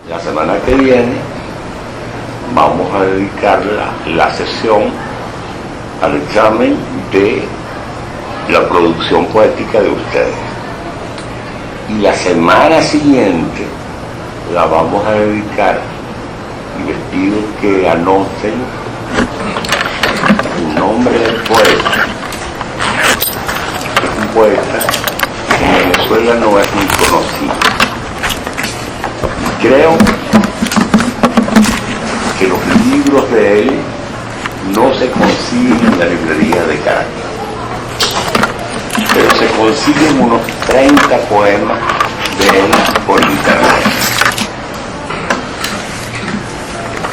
La semana que viene vamos a dedicar la sesión al examen de la producción poética de ustedes. Y la semana siguiente la vamos a dedicar, y les pido que anoten el nombre del poeta. Es un poeta que en Venezuela no es muy conocido. Creo que los libros de él no se consiguen en la librería de Caracas, pero se consiguen unos 30 poemas de él por internet.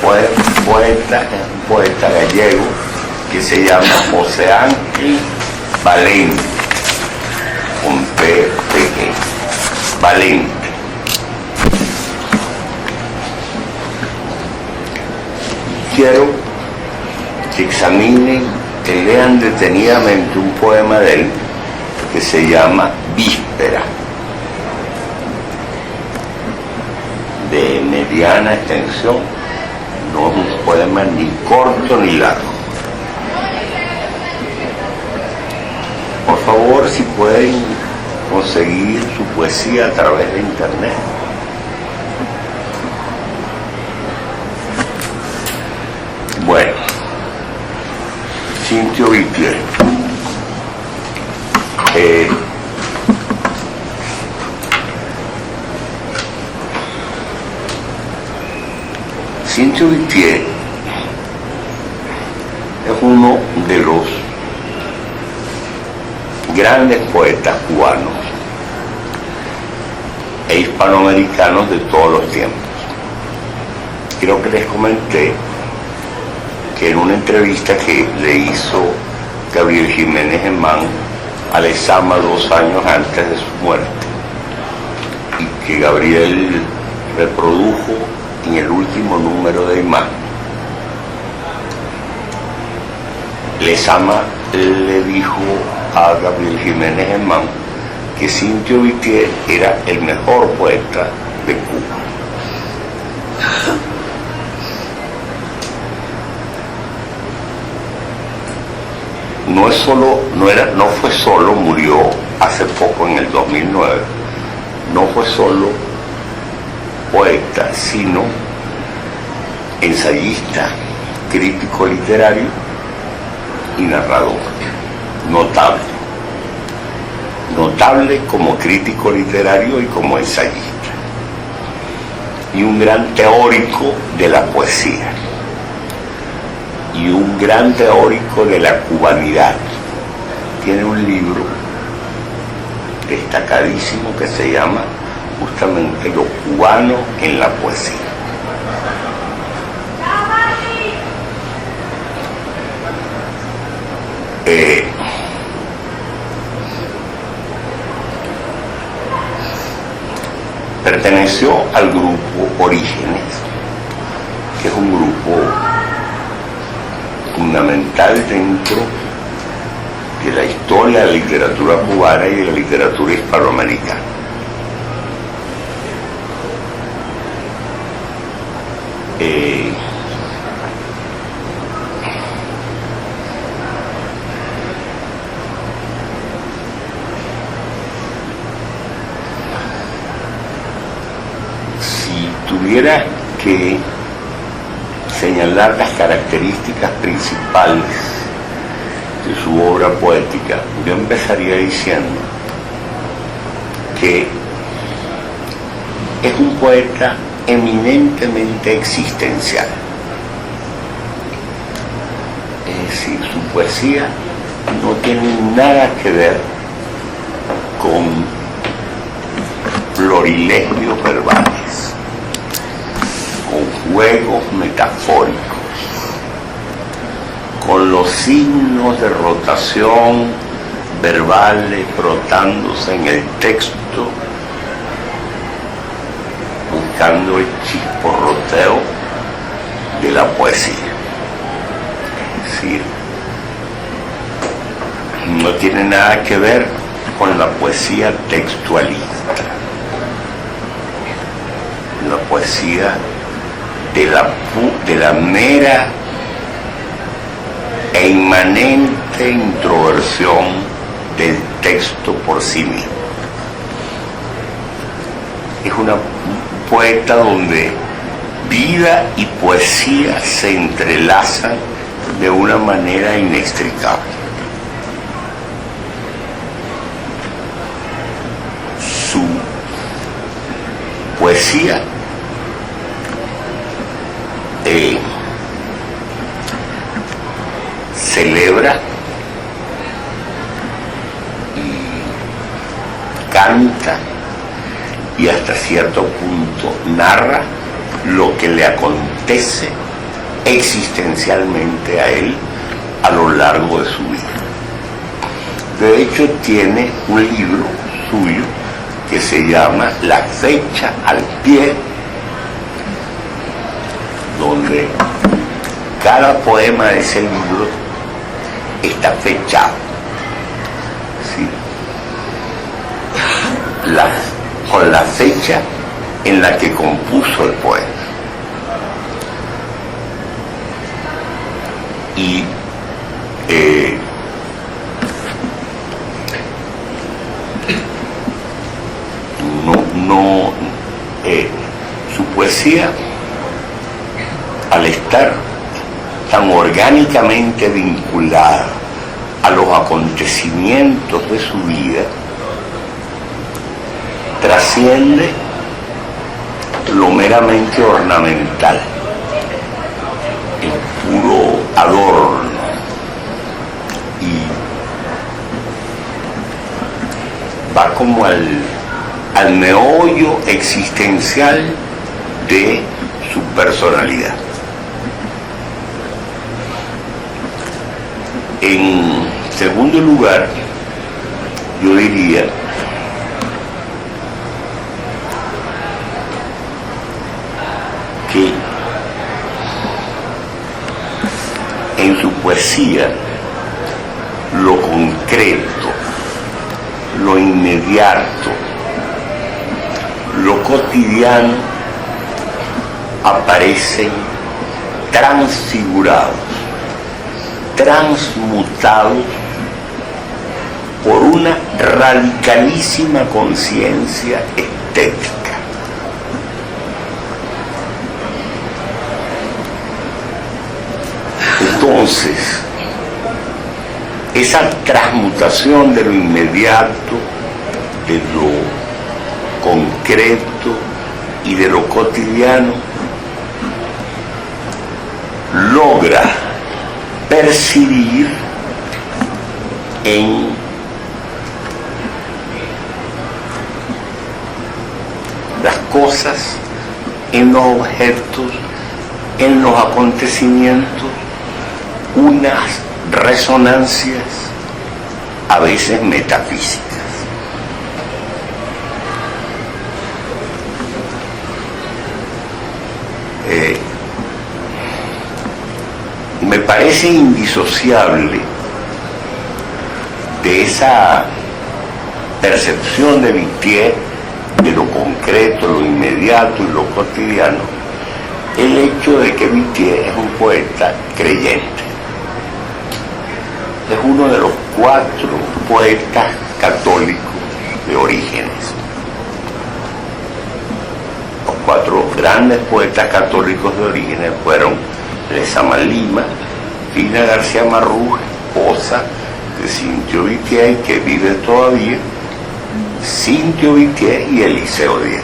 Es un poeta gallego que se llama José Ángel Valente, con P pequeño, Valente. Quiero que examinen, que lean detenidamente un poema de él que se llama Víspera, de mediana extensión. No es un poema ni corto ni largo. Por favor, si pueden conseguir su poesía a través de internet. Bueno, Cintio Vittier. Cintio Vittier es uno de los grandes poetas cubanos e hispanoamericanos de todos los tiempos. Creo que les comenté que en una entrevista que le hizo Gabriel Jiménez Emán a Lezama 2 años antes de su muerte, y que Gabriel reprodujo en el último número de Imán, Lezama le dijo a Gabriel Jiménez Emán que Cintio Vittier era el mejor poeta de Cuba. No fue solo, murió hace poco en el 2009, no fue solo poeta, sino ensayista, crítico literario y narrador. Notable como crítico literario y como ensayista. Y un gran teórico de la poesía. Y un gran teórico de la cubanidad. Tiene un libro destacadísimo que se llama justamente Lo cubano en la poesía. Perteneció al grupo Orígenes, que es un grupo fundamental dentro de la historia de la literatura cubana y de la literatura hispanoamericana. Si tuviera que señalar las características principales de su obra poética, yo empezaría diciendo que es un poeta eminentemente existencial. Es decir, su poesía no tiene nada que ver con florilegios verbales, con juegos metafóricos, con los signos de rotación verbales frotándose en el texto, buscando el chisporroteo de la poesía. Es decir, no tiene nada que ver con la poesía textualista. la poesía de la mera e inmanente introversión del texto por sí mismo. Es un poeta donde vida y poesía se entrelazan de una manera inextricable. Su poesía celebra y canta y hasta cierto punto narra lo que le acontece existencialmente a él a lo largo de su vida. De hecho, tiene un libro suyo que se llama La fecha al pie, donde cada poema de ese libro está fechado, ¿sí? Con la fecha en la que compuso el poema. Y su poesía, al estar tan orgánicamente vinculada a los acontecimientos de su vida, trasciende lo meramente ornamental, el puro adorno, y va como al meollo existencial de su personalidad. En segundo lugar, yo diría que en su poesía lo concreto, lo inmediato, lo cotidiano aparecen transfigurados, transmutados por una radicalísima conciencia estética. Entonces, esa transmutación de lo inmediato, de lo concreto y de lo cotidiano, logra percibir en las cosas, en los objetos, en los acontecimientos, unas resonancias a veces metafísicas. Me parece indisociable de esa percepción de Vitier, de lo concreto, lo inmediato y lo cotidiano, el hecho de que Vitier es un poeta creyente. Es uno de los 4 poetas católicos de Orígenes. Los 4 grandes poetas católicos de Orígenes fueron Lezama Lima, Fina García Marrús, esposa de Cintio Vitier, que vive todavía, Cintio Vitier y Eliseo Diego.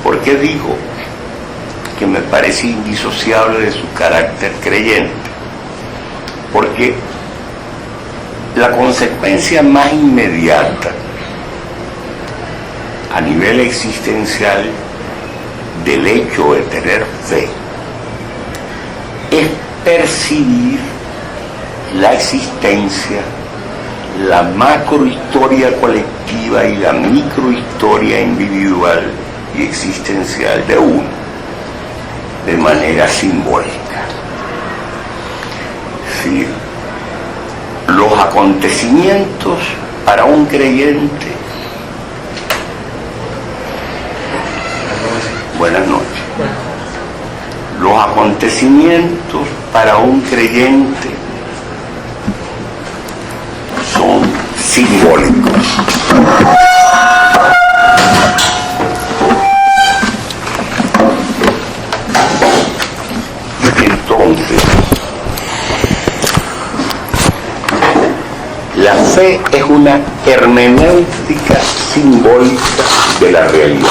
¿Por qué digo que me parece indisociable de su carácter creyente? Porque la consecuencia más inmediata a nivel existencial del hecho de tener fe es percibir la existencia, la macrohistoria colectiva y la microhistoria individual y existencial de uno de manera simbólica. Es decir, los acontecimientos para un creyente Buenas noches. Los acontecimientos para un creyente son simbólicos. Entonces, la fe es una hermenéutica simbólica de la realidad.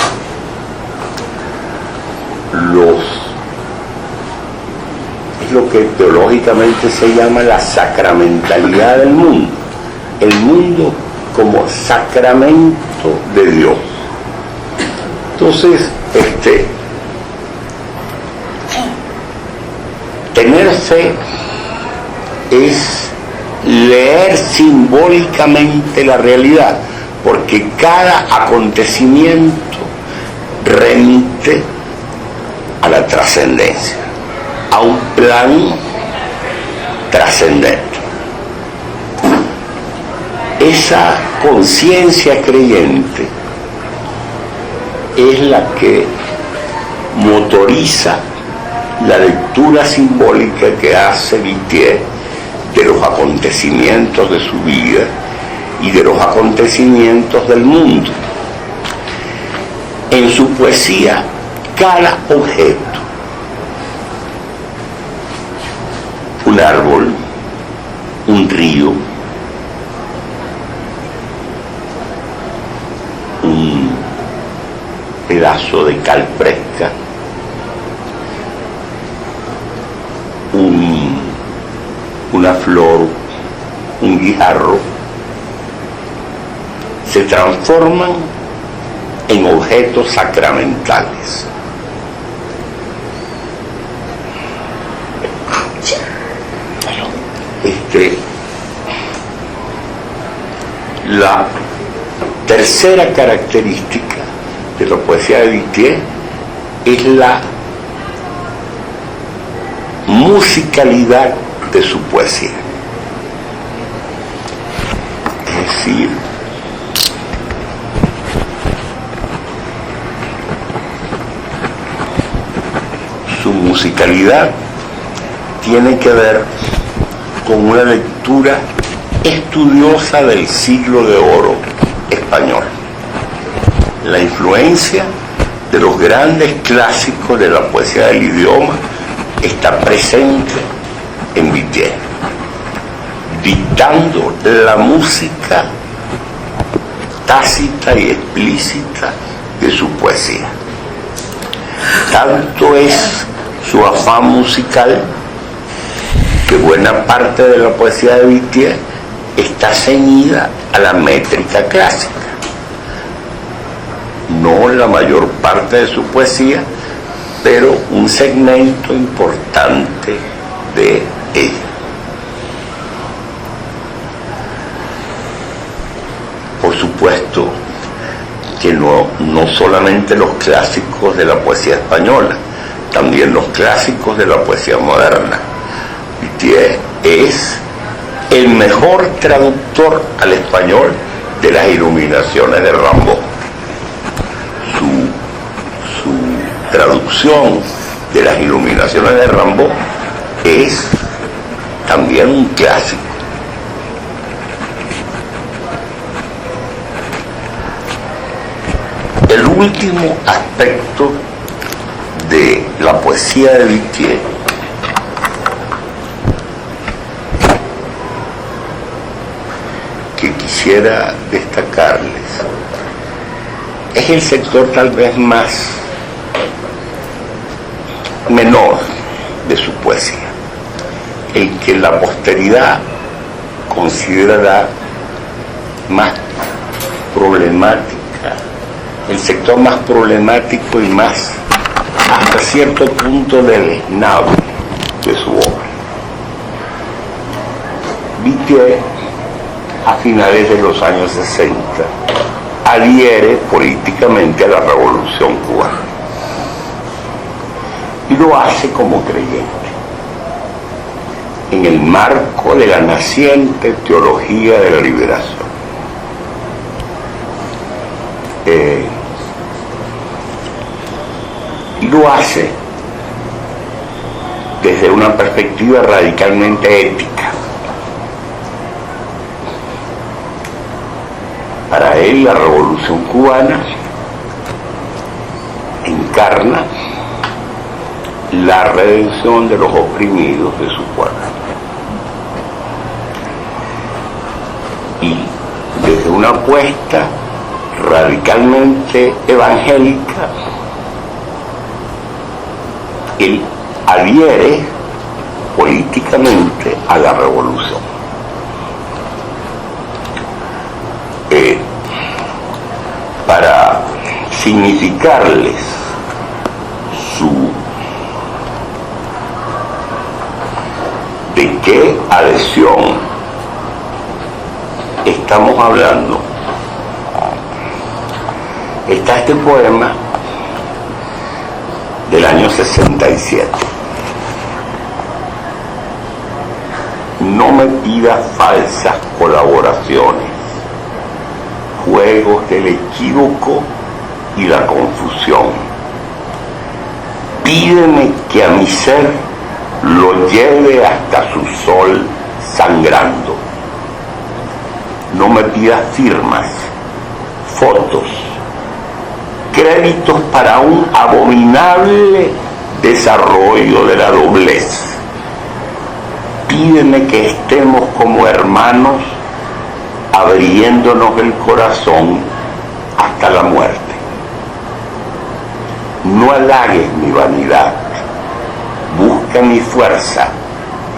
Es lo que teológicamente se llama la sacramentalidad del mundo. El mundo como sacramento de Dios. Entonces, tener fe es leer simbólicamente la realidad, porque cada acontecimiento remite a la trascendencia, a un plan trascendente. Esa conciencia creyente es la que motoriza la lectura simbólica que hace Vittier de los acontecimientos de su vida y de los acontecimientos del mundo. En su poesía, cada objeto, un árbol, un río, un pedazo de cal fresca, una flor, un guijarro, se transforman en objetos sacramentales. La tercera característica de la poesía de Vittier es la musicalidad de su poesía. Es decir, su musicalidad tiene que ver con una lectura estudiosa del siglo de oro español. La influencia de los grandes clásicos de la poesía del idioma está presente en Vittier, dictando la música tácita y explícita de su poesía. Tanto es su afán musical que buena parte de la poesía de Vittier está ceñida a la métrica clásica. No la mayor parte de su poesía, pero un segmento importante de ella. Por supuesto que no solamente los clásicos de la poesía española, también los clásicos de la poesía moderna. Vittier es el mejor traductor al español de las Iluminaciones de Rimbaud. Su traducción de las Iluminaciones de Rimbaud es también un clásico. El último aspecto de la poesía de Vittier que quisiera destacarles es el sector tal vez más menor de su poesía, el que la posteridad considerará más problemática, el sector más problemático y más hasta cierto punto deleznable de su obra. Vittier, a finales de los años 60, adhiere políticamente a la Revolución cubana y lo hace como creyente en el marco de la naciente teología de la liberación. lo hace desde una perspectiva radicalmente ética. Para él, la Revolución Cubana encarna la redención de los oprimidos de su pueblo. Y desde una apuesta radicalmente evangélica, él adhiere políticamente a la revolución. Para significarles de qué adhesión estamos hablando, está este poema del año 67. No me pidas falsas colaboraciones, juegos del equívoco y la confusión. Pídeme que a mi ser lo lleve hasta su sol sangrando. No me pidas firmas, fotos, créditos para un abominable desarrollo de la doblez. Pídeme que estemos como hermanos, abriéndonos el corazón hasta la muerte. No halagues mi vanidad, busca mi fuerza,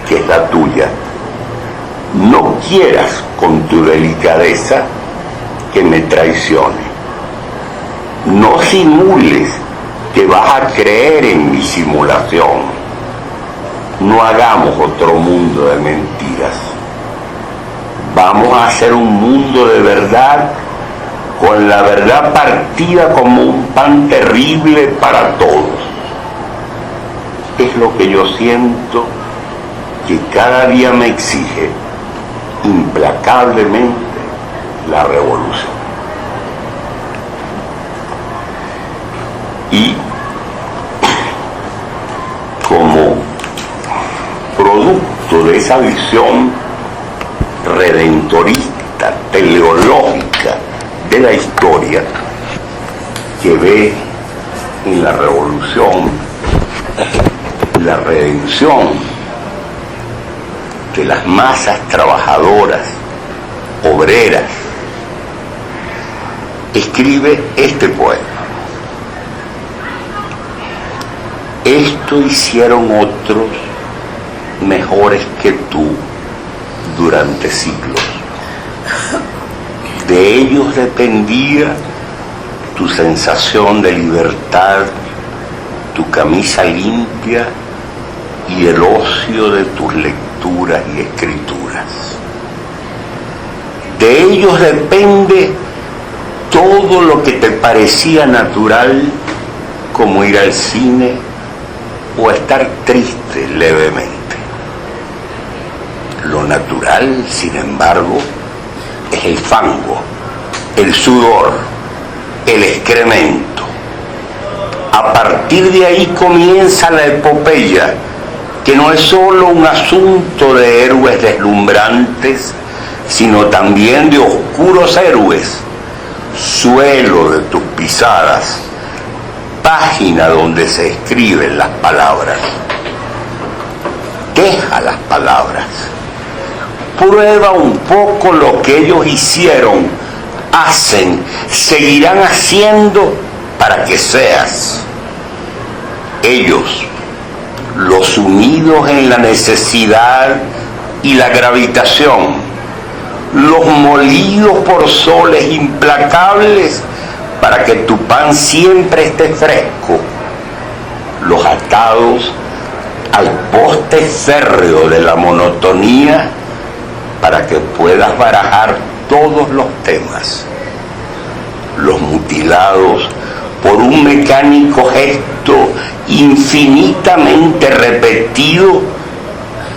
que es la tuya. No quieras con tu delicadeza que me traicione. No simules que vas a creer en mi simulación. No hagamos otro mundo de mentiras. Vamos a hacer un mundo de verdad, con la verdad partida como un pan terrible para todos. Es lo que yo siento que cada día me exige implacablemente la revolución. Y como producto de esa visión redentorista, teleológica de la historia, que ve en la revolución la redención de las masas trabajadoras, obreras, escribe este poema. Esto hicieron otros mejores que tú durante siglos. De ellos dependía tu sensación de libertad, tu camisa limpia y el ocio de tus lecturas y escrituras. De ellos depende todo lo que te parecía natural, como ir al cine o estar triste levemente. Lo natural, sin embargo, es el fango, el sudor, el excremento. A partir de ahí comienza la epopeya, que no es solo un asunto de héroes deslumbrantes, sino también de oscuros héroes, suelo de tus pisadas, página donde se escriben las palabras. Deja las palabras. Prueba un poco lo que ellos hicieron, hacen, seguirán haciendo para que seas. Ellos, los sumidos en la necesidad y la gravitación, los molidos por soles implacables para que tu pan siempre esté fresco, los atados al poste férreo de la monotonía para que puedas barajar todos los temas, los mutilados por un mecánico gesto infinitamente repetido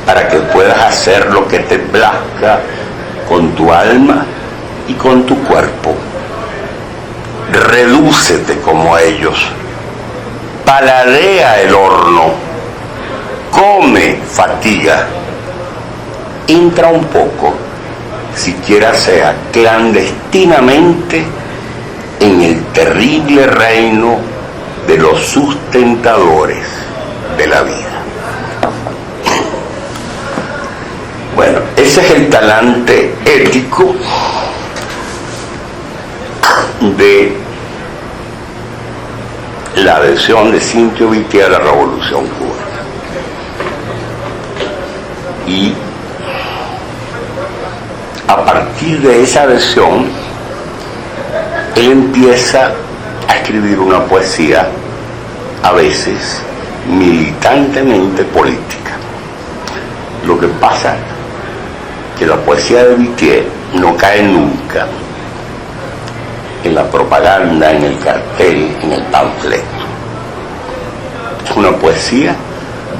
para que puedas hacer lo que te plazca con tu alma y con tu cuerpo. Redúcete como ellos, paladea el horno, come fatiga, entra un poco, siquiera sea clandestinamente, en el terrible reino de los sustentadores de la vida. Bueno, ese es el talante ético de la versión de Cintio Vitier a la Revolución Cubana. Y a partir de esa versión, él empieza a escribir una poesía, a veces militantemente política. Lo que pasa es que la poesía de Vitier no cae nunca en la propaganda, en el cartel, en el panfleto. Es una poesía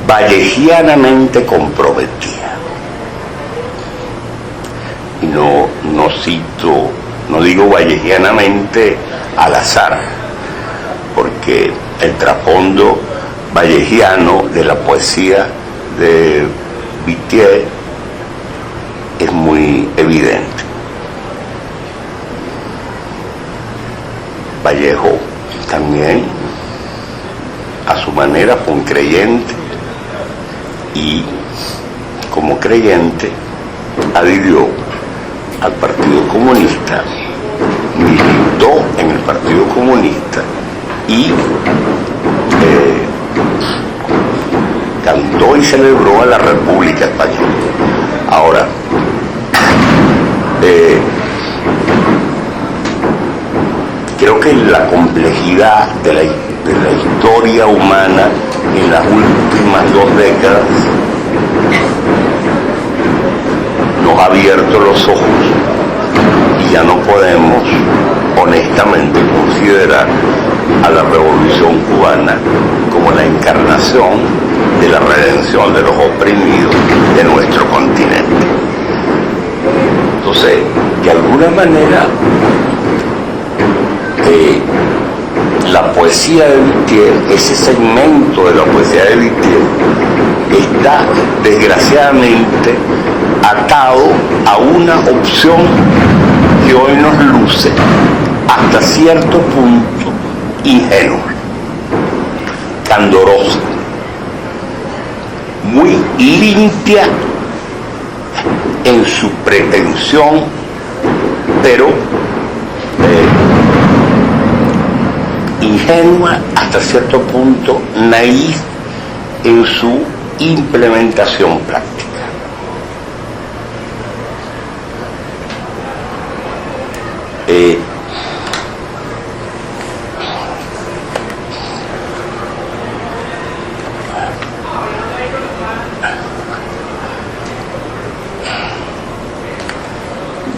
vallejianamente comprometida. Y no cito, no digo vallejianamente al azar, porque el trasfondo vallejiano de la poesía de Vitier es muy evidente. Vallejo también, a su manera, fue un creyente y, como creyente, adhirió al Partido Comunista, militó en el Partido Comunista y cantó y celebró a la República Española. Ahora, creo que la complejidad de la historia humana en las últimas 2 décadas nos ha abierto los ojos y ya no podemos honestamente considerar a la Revolución Cubana como la encarnación de la redención de los oprimidos de nuestro continente. Entonces, de alguna manera, la poesía de Vitier, ese segmento de la poesía de Vitier, está desgraciadamente atado a una opción que hoy nos luce hasta cierto punto ingenua, candorosa, muy limpia en su pretensión, pero ingenua hasta cierto punto, naïf en su implementación práctica.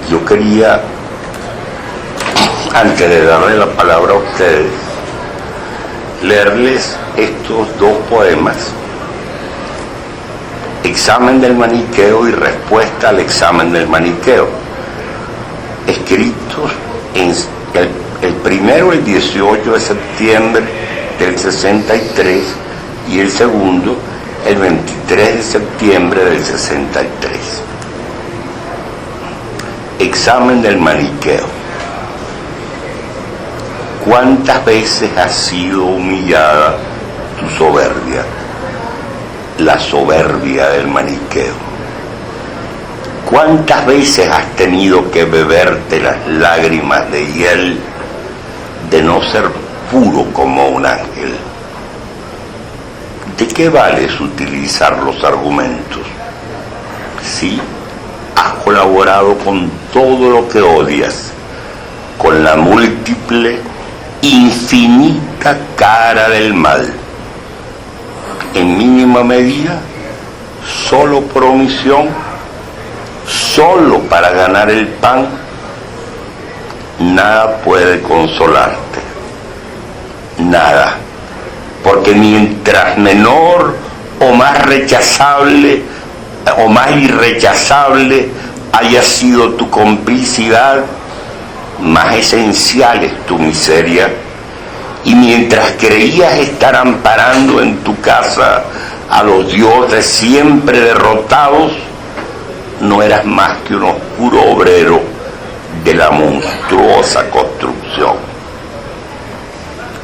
Yo quería, antes de darle la palabra a ustedes, leerles estos 2 poemas: Examen del Maniqueo y Respuesta al Examen del Maniqueo, escritos en el primero el 18 de septiembre del 63 y el segundo el 23 de septiembre del 63. Examen del Maniqueo. ¿Cuántas veces ha sido humillada tu soberbia, la soberbia del maniqueo? ¿Cuántas veces has tenido que beberte las lágrimas de hiel de no ser puro como un ángel? ¿De qué vales utilizar los argumentos? Sí, has colaborado con todo lo que odias, con la múltiple, infinita cara del mal, en mínima medida, solo por omisión, solo para ganar el pan. Nada puede consolarte, nada, porque mientras menor o más rechazable o más irrechazable haya sido tu complicidad, más esencial es tu miseria y mientras creías estar amparando en tu casa a los dioses siempre derrotados, no eras más que un oscuro obrero de la monstruosa construcción.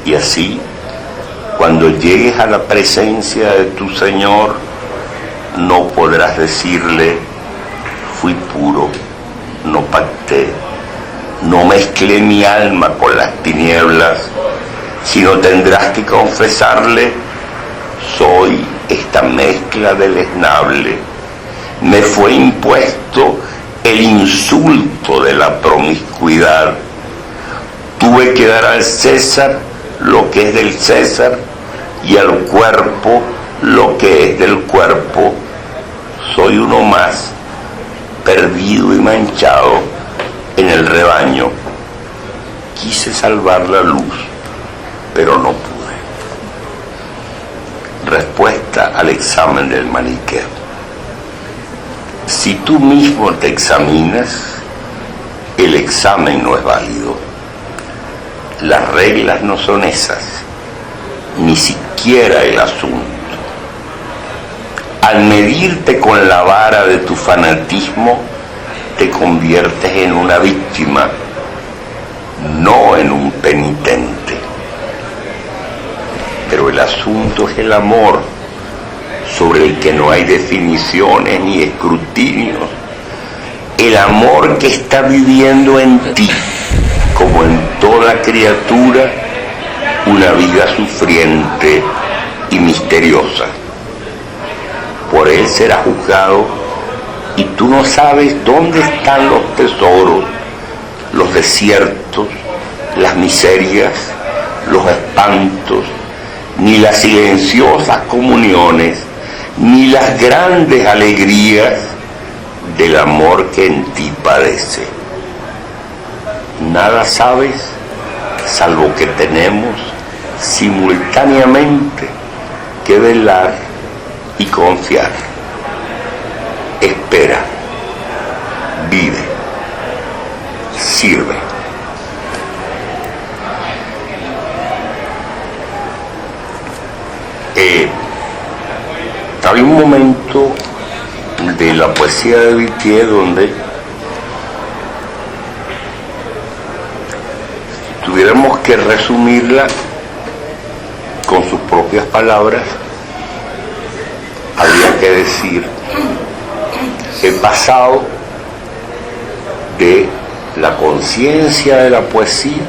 Y así, cuando llegues a la presencia de tu Señor, no podrás decirle: fui puro, no pacté, no mezclé mi alma con las tinieblas, sino tendrás que confesarle: soy esta mezcla deleznable. Me fue impuesto el insulto de la promiscuidad. Tuve que dar al César lo que es del César y al cuerpo lo que es del cuerpo. Soy uno más, perdido y manchado en el rebaño. Quise salvar la luz, pero no pude. Respuesta al examen del maniqueo. Si tú mismo te examinas, el examen no es válido. Las reglas no son esas, ni siquiera el asunto. Al medirte con la vara de tu fanatismo, te conviertes en una víctima, no en un penitente. Pero el asunto es el amor, sobre el que no hay definiciones ni escrutinios. El amor que está viviendo en ti, como en toda criatura, una vida sufriente y misteriosa. Por él será juzgado, y tú no sabes dónde están los tesoros, los desiertos, las miserias, los espantos, ni las silenciosas comuniones, ni las grandes alegrías del amor que en ti padece. Nada sabes, salvo que tenemos simultáneamente que velar y confiar. Espera, vive, sirve. Hay un momento de la poesía de Whittier donde, si tuviéramos que resumirla con sus propias palabras, habría que decir: he pasado de la conciencia de la poesía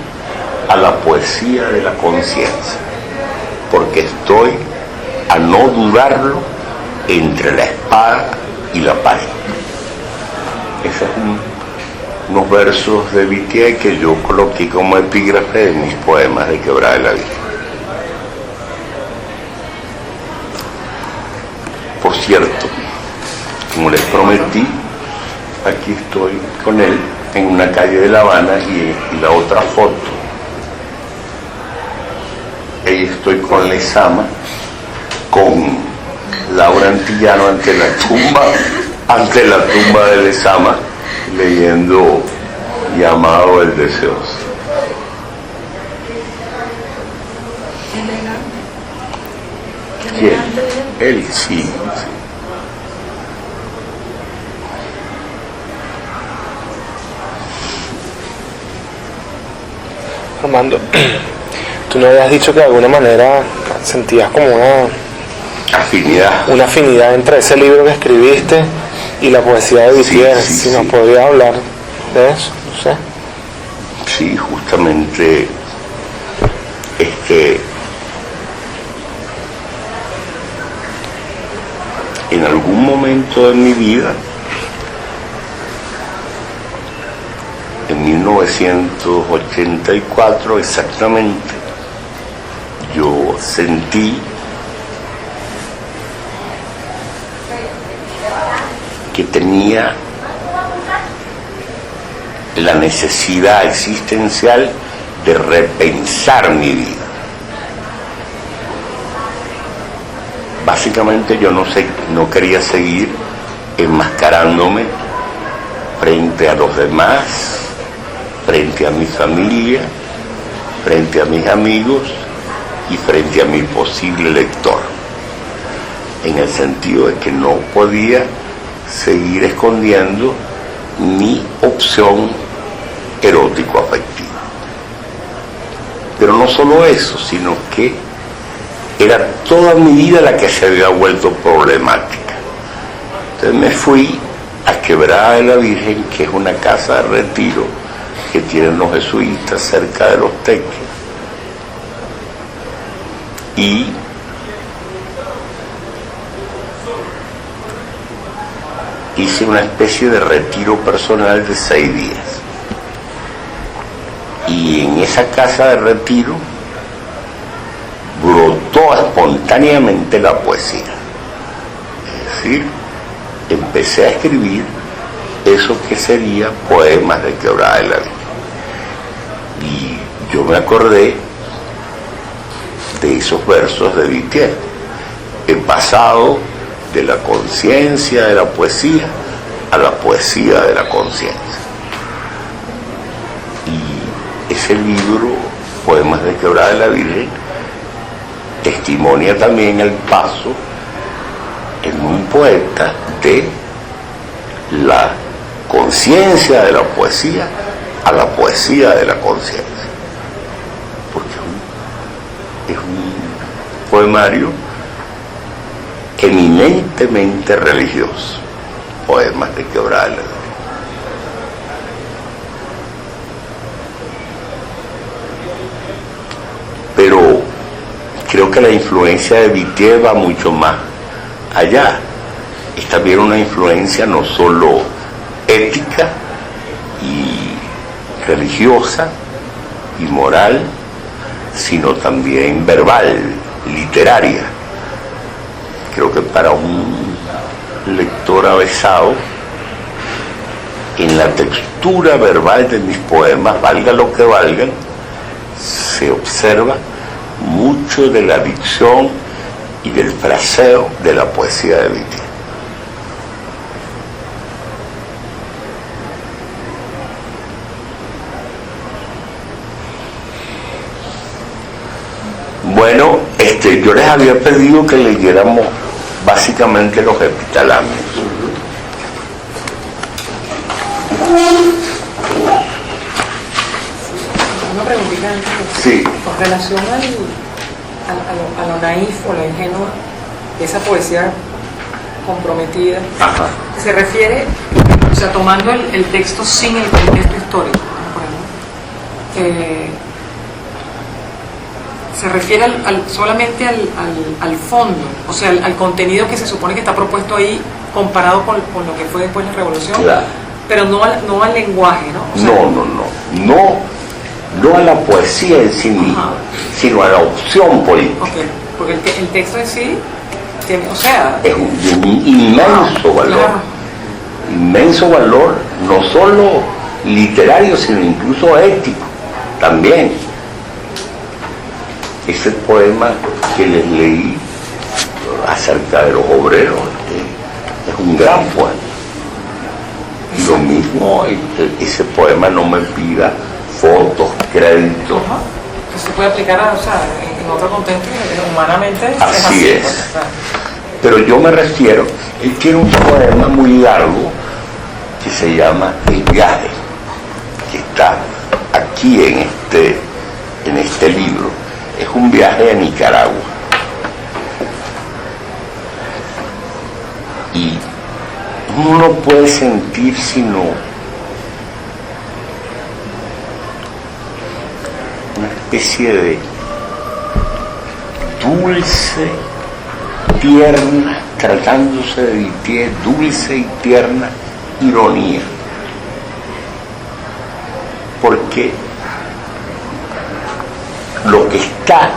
a la poesía de la conciencia, porque estoy, a no dudarlo, entre la espada y la pared. Esos son unos versos de Whittier que yo coloqué como epígrafe de mis poemas de Quebrada de la Vida. Por cierto, como les prometí, aquí estoy con él en una calle de La Habana, y la otra foto, ahí estoy con Lezama, con Laura Antillano ante la tumba de Lezama, leyendo Llamado el Deseoso. ¿Quién? Él, sí. Armando, tú no habías dicho que de alguna manera sentías como una afinidad entre ese libro que escribiste y la poesía de Whittier. Si nos podías hablar de eso, no sé. Sí, justamente en algún momento de mi vida, en 1984 exactamente, yo sentí que tenía la necesidad existencial de repensar mi vida. Básicamente yo no quería seguir enmascarándome frente a los demás, frente a mi familia, frente a mis amigos y frente a mi posible lector, en el sentido de que no podía seguir escondiendo mi opción erótico-afectiva. Pero no solo eso, sino que era toda mi vida la que se había vuelto problemática. Entonces me fui a Quebrada de la Virgen, que es una casa de retiro que tienen los jesuitas cerca de Los Teques, y hice una especie de retiro personal de 6 días. Y en esa casa de retiro brotó espontáneamente la poesía. Es decir, empecé a escribir eso que sería poemas de Quebrada de la Virgen. Y yo me acordé de esos versos de Vitier. He pasado de la conciencia de la poesía a la poesía de la conciencia. Y ese libro, Poemas de Quebrada de la Virgen, testimonia también el paso en un poeta de la conciencia de la poesía a la poesía de la conciencia, porque es un poemario eminentemente religioso, Poemas de Quebrada de la Virgen. Pero creo que la influencia de Vitier va mucho más allá. Es también una influencia no solo ética y religiosa y moral, sino también verbal, literaria. Creo que para un lector avesado, en la textura verbal de mis poemas, valga lo que valgan, se observa mucho de la dicción y del fraseo de la poesía de Vitier. Bueno, yo les había pedido que leyéramos básicamente los epitalamios. Una preguntita antes. Sí. Con relación a lo naif o lo ingenuo de esa poesía comprometida, Ajá. se refiere, o sea, tomando el texto sin el contexto histórico, por ejemplo, se refiere solamente al fondo, o sea, al contenido que se supone que está propuesto ahí comparado con lo que fue después la revolución, Claro. pero no al lenguaje, ¿no? O sea, No a la poesía en sí misma, Ajá. sino a la opción política. Okay, porque el texto en sí tiene, o sea, Es un inmenso valor, claro. Inmenso valor, no solo literario, sino incluso ético también. Ese poema que les leí acerca de los obreros es un gran poema. Y lo mismo, ese poema no me pida fotos, créditos. Ajá. Que se puede aplicar o sea, en otro contexto, humanamente Así es. pues, o sea. Pero yo me refiero, él tiene un poema muy largo que se llama El viaje, que está aquí en este libro. Es un viaje a Nicaragua. Y uno no puede sentir sino una especie de dulce, tierna, tratándose de Vitier, dulce y tierna ironía. Porque lo que está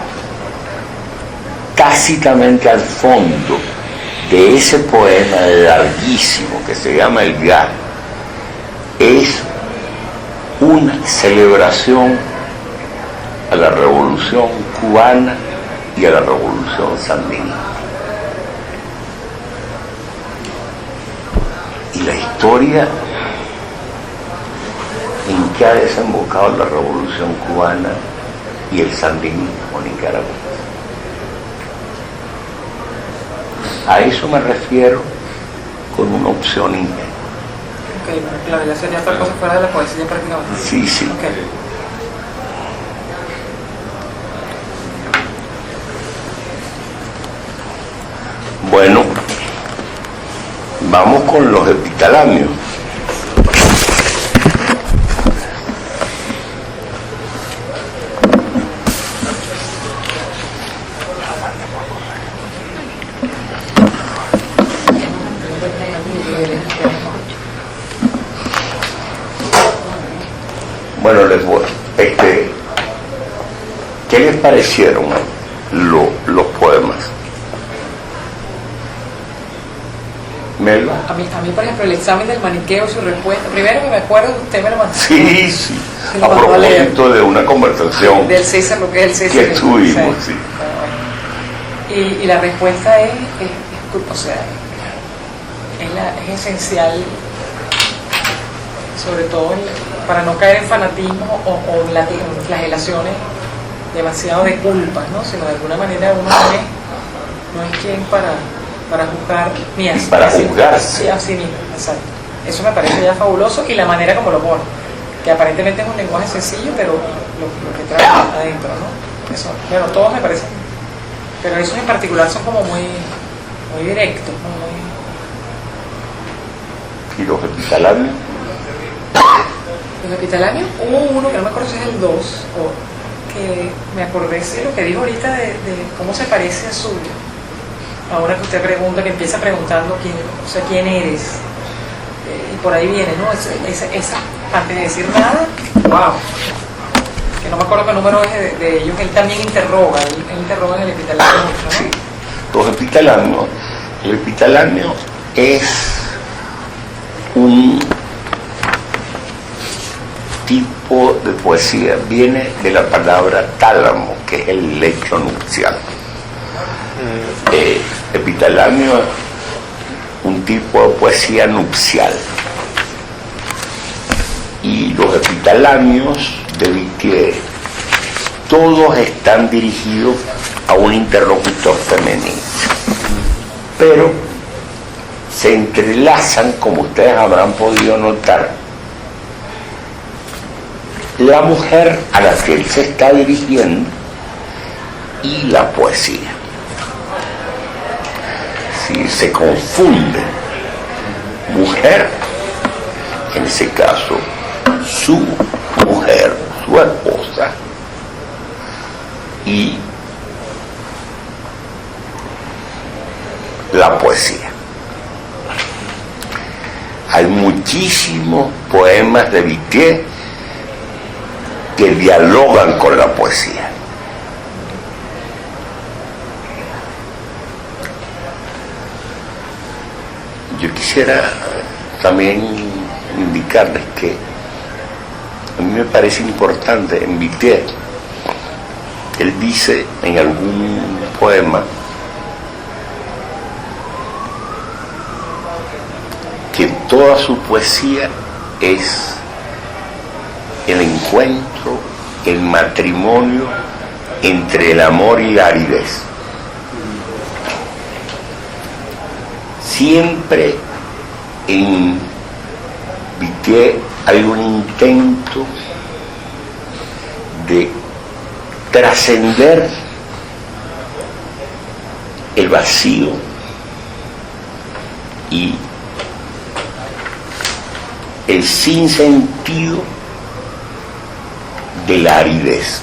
tácitamente al fondo de ese poema larguísimo que se llama El viaje es una celebración a la revolución cubana y a la revolución sandinista. Y la historia en que ha desembocado la revolución cubana y el sandinismo nicaragüense. A eso me refiero con una opción ingenua. Ok, bueno, claro, ya sería otra cosa fuera de la poesía prácticamente. Sí, sí. Ok. Bueno, vamos con los epitalámios. Bueno, ¿qué les parecieron los poemas? Melba. A mí, por ejemplo, el examen del maniqueo, su respuesta, primero que me acuerdo, usted me lo mandó. Sí, sí. Me lo A mandó a leer. propósito de una conversación Del César, lo que es el César. que tuvimos, sí. Y la respuesta es o sea, es esencial, sobre todo para no caer en fanatismo o en flagelaciones demasiado de culpas, ¿no? Sino de alguna manera uno no es quien para juzgar ni así. Para juzgarse. Sí, así mismo, exacto. Eso me parece ya fabuloso, y la manera como lo pone, que aparentemente es un lenguaje sencillo, pero lo que trae adentro, ¿no? Eso, bueno, todos me parecen, pero esos en particular son como muy directos, ¿no? ¿Y los epitalámios? Los epitalámios, hubo uno que no me acuerdo si es el 2, que me acordé de lo que dijo ahorita de cómo se parece a suyo. Ahora que usted pregunta, que empieza preguntando quién eres, y por ahí viene, ¿no? Esa, antes de decir nada, wow, que no me acuerdo qué número es de ellos, él también interroga, él interroga en el epitalamio mucho, ¿no? Sí. Los epitalámios, el epitalamio es un tipo de poesía, viene de la palabra tálamo, que es el lecho nupcial. Epitalamio es un tipo de poesía nupcial, y los epitalamios de Vitier todos están dirigidos a un interlocutor femenino, pero se entrelazan, como ustedes habrán podido notar, la mujer a la que él se está dirigiendo y la poesía. Si se confunde mujer, en ese caso su mujer, su esposa, y la poesía. Hay muchísimos poemas de Vitier que dialogan con la poesía. Yo quisiera también indicarles que a mí me parece importante en Vitier, él dice en algún poema que toda su poesía es el encuentro, el matrimonio entre el amor y la aridez. Siempre en Vitier hay un intento de trascender el vacío y el sinsentido de la aridez.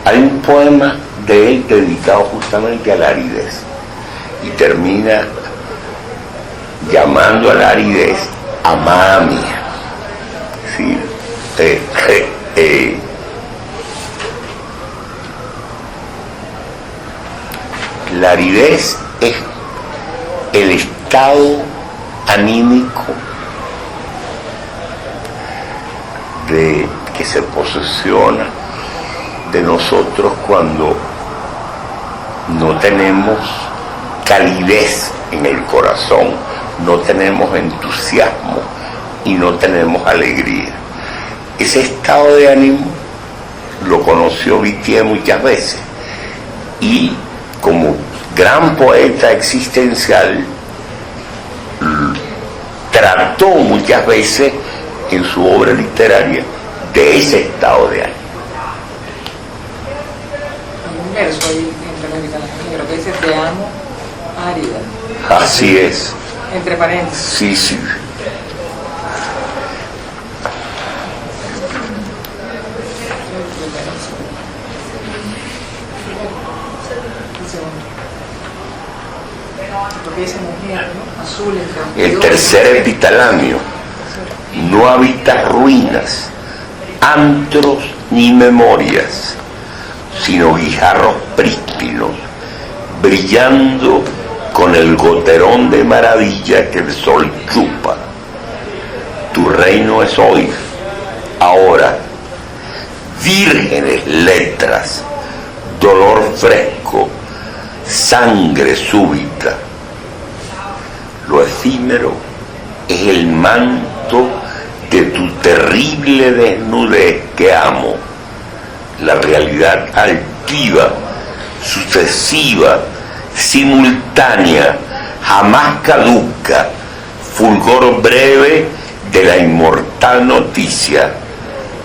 Hay un poema de él dedicado justamente a la aridez, y termina llamando a la aridez amada mía. ¿Sí? La aridez es el estado anímico que se posesiona de nosotros cuando no tenemos calidez en el corazón, no tenemos entusiasmo y no tenemos alegría. Ese estado de ánimo lo conoció Whittier muchas veces y como gran poeta existencial trató muchas veces en su obra literaria de ese estado de ánimo. Hay un verso ahí entre los italianos, creo que dice te amo árida. Así es. Entre paréntesis. Sí, sí. Lo que dice mujer, ¿no? Azul entre El tercer epitalamio: no habitas ruinas, antros ni memorias, sino guijarros prístinos, brillando con el goterón de maravilla que el sol chupa. Tu reino es hoy, ahora, vírgenes letras, dolor fresco, sangre súbita. Lo efímero es el manto de tu terrible desnudez que amo. La realidad altiva, sucesiva, simultánea, jamás caduca, fulgor breve de la inmortal noticia,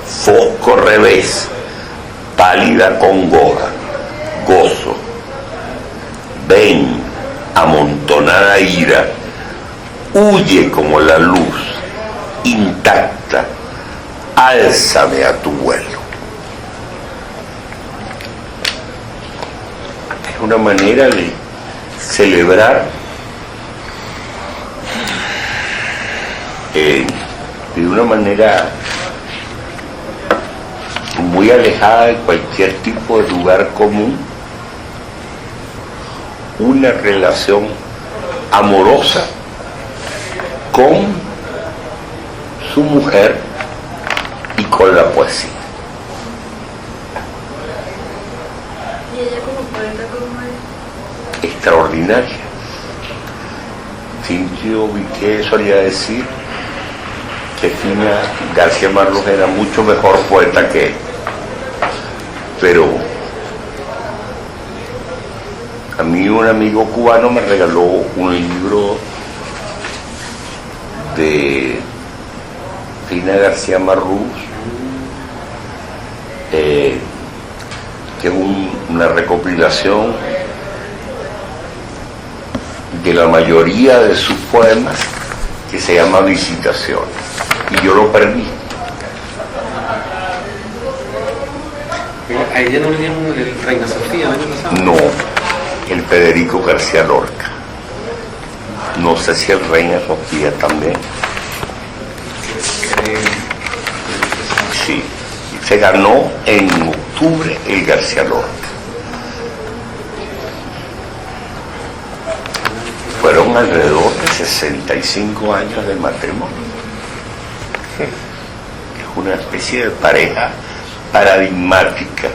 fosco revés, pálida congoja, gozo. Ven, amontonada ira, huye como la luz, intacta, álzame a tu vuelo. Es una manera de celebrar de una manera muy alejada de cualquier tipo de lugar común, una relación amorosa con su mujer y con la poesía. ¿Y ella como poeta cómo es? Extraordinaria. Cintio Whittier solía decir que Fina García Marlos era mucho mejor poeta que él, pero a mí un amigo cubano me regaló un libro de Fina García Marlos, que es una recopilación de la mayoría de sus poemas, que se llama Visitaciones, y yo lo perdí. ¿A ella no le dieron el Reina Sofía el año pasado? No, el Federico García Lorca. No sé si el Reina Sofía también. Sí, se ganó en octubre el García Lorca. Fueron alrededor de 65 años de matrimonio. Es una especie de pareja paradigmática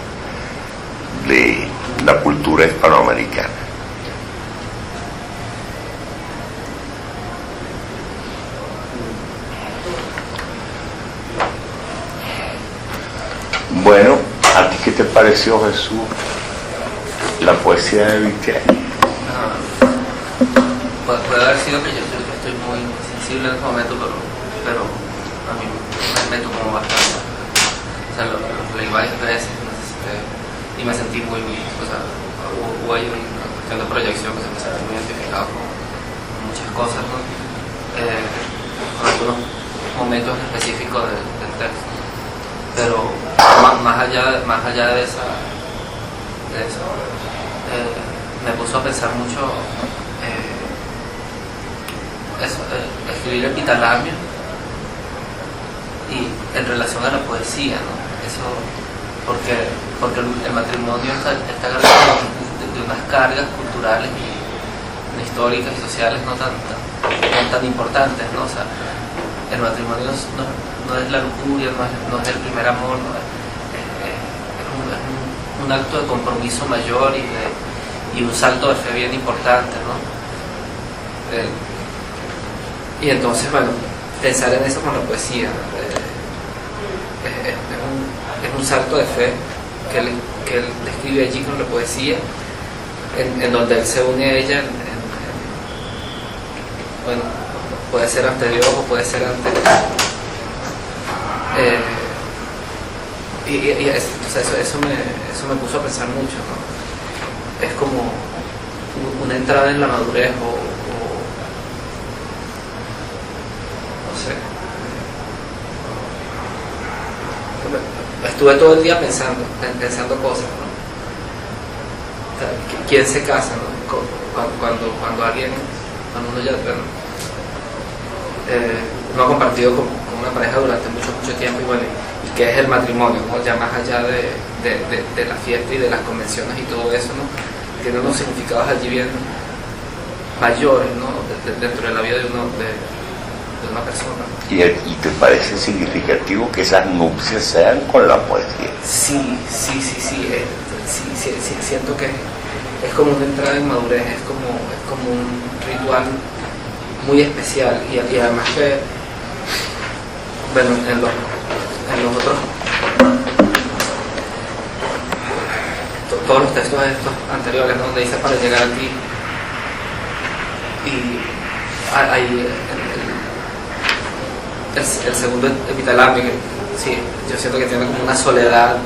de la cultura hispanoamericana. Bueno, ¿a ti qué te pareció, Jesús, la poesía de Whittier? Puede haber sido que yo estoy muy sensible en este momento, pero a mí me tocó bastante. O sea, lo leí varias veces y me sentí muy, o sea, hubo ahí una cuestión de proyección que se me sentí muy identificado con muchas cosas, ¿no? Con algunos momentos específicos del texto. Pero más allá de eso, me puso a pensar mucho escribir epitalamio y en relación a la poesía, ¿no? Eso porque el matrimonio está cargado de unas cargas culturales y históricas y sociales no tan importantes, ¿no? O sea, el matrimonio no es la lujuria, no es el primer amor, ¿no? Es un acto de compromiso mayor y un salto de fe bien importante, ¿no? Y entonces, bueno, pensar en eso con la poesía es un salto de fe él describe allí con la poesía, en donde él se une a ella, bueno, puede ser ante Dios o puede ser ante... eso me puso a pensar mucho, ¿no? Es como una entrada en la madurez o no sé. Estuve todo el día pensando cosas, ¿no? O sea, ¿quién se casa, no? Cuando alguien, cuando uno ya no ha compartido con una pareja durante mucho tiempo, y bueno, y qué es el matrimonio, ¿no? Ya más allá de la fiesta y de las convenciones y todo eso, ¿no? Tiene unos significados allí bien mayores, ¿no? Dentro de la vida de una persona. ¿Y te parece significativo que esas nupcias sean con la poesía? Sí, siento que es como una entrada en madurez, es como un ritual muy especial, y además que, bueno, en los otros, todos los textos estos anteriores, ¿no? Donde dice para llegar a ti, y hay el segundo epitalamio, que sí, yo siento que tiene como una soledad,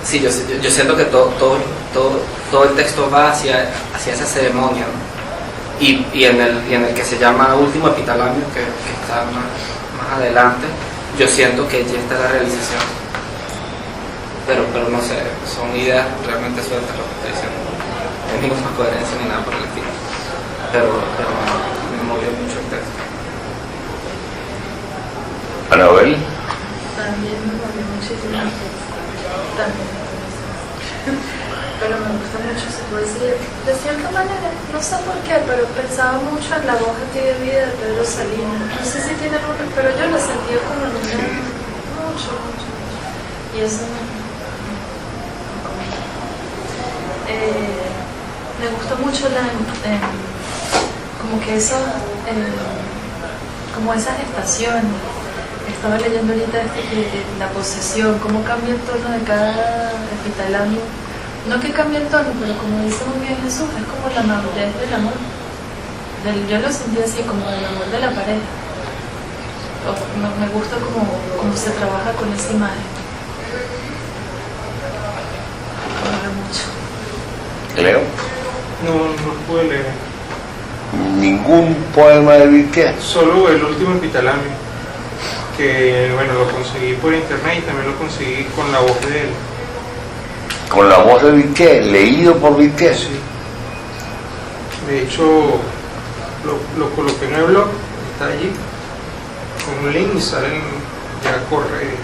sí, yo siento que todo el texto va hacia esa ceremonia, ¿no? y en el que se llama último epitalamio, que está más adelante, yo siento que ya está la realización, pero no sé, son ideas realmente sueltas lo que estoy diciendo, no hay ninguna coherencia ni nada por el estilo, pero me movió mucho el texto. Anabel. También me movió muchísimo el texto. También. Pero me gusta mucho su poesía. De cierta manera, no sé por qué, pero pensaba mucho en La voz a ti de vida de Pedro Salinas. No sé si tiene nombre, pero yo lo sentía como en mucho. Y eso me gustó mucho como que eso, como esas estaciones. Estaba leyendo ahorita la posesión, cómo cambia el tono de cada epitalamio. No que cambie el tono, pero como dice muy bien Jesús, es como la madurez del amor. Yo lo sentí así, como del amor de la pareja. Me gusta cómo se trabaja con esa imagen. Me gusta mucho. Leo. No pude leer. Ningún poema de Vitier. Solo el último epitalamio, que bueno, lo conseguí por internet y también lo conseguí con la voz de él. Con la voz de Vitier, leído por Vitier. Sí. De hecho, lo coloqué en el blog, está allí, con un link y salen, ya corre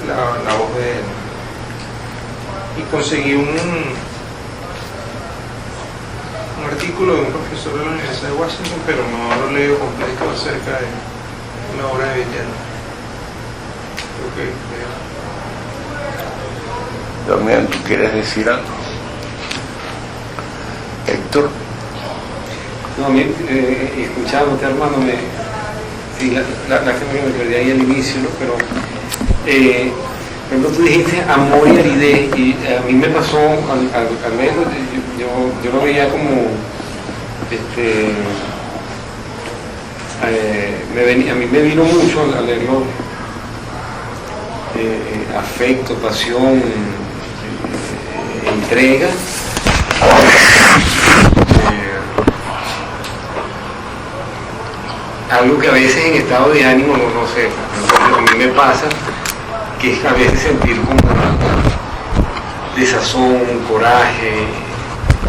la voz de él. Y conseguí un artículo de un profesor de la Universidad de Washington, pero no lo leo completo acerca de la obra de Vitier. Creo que Damián, ¿tú quieres decir algo? Héctor. No, a mí, escuchándote, hermano, sí, la que me perdí ahí al inicio, ¿no? Pero, por ejemplo, tú dijiste amor y aridez, y a mí me pasó, al menos, yo lo veía como, a mí me vino mucho al leerlo, afecto, pasión, entrega. Algo que a veces en estado de ánimo, no sé, a mí me pasa, que es a veces sentir como desazón, coraje,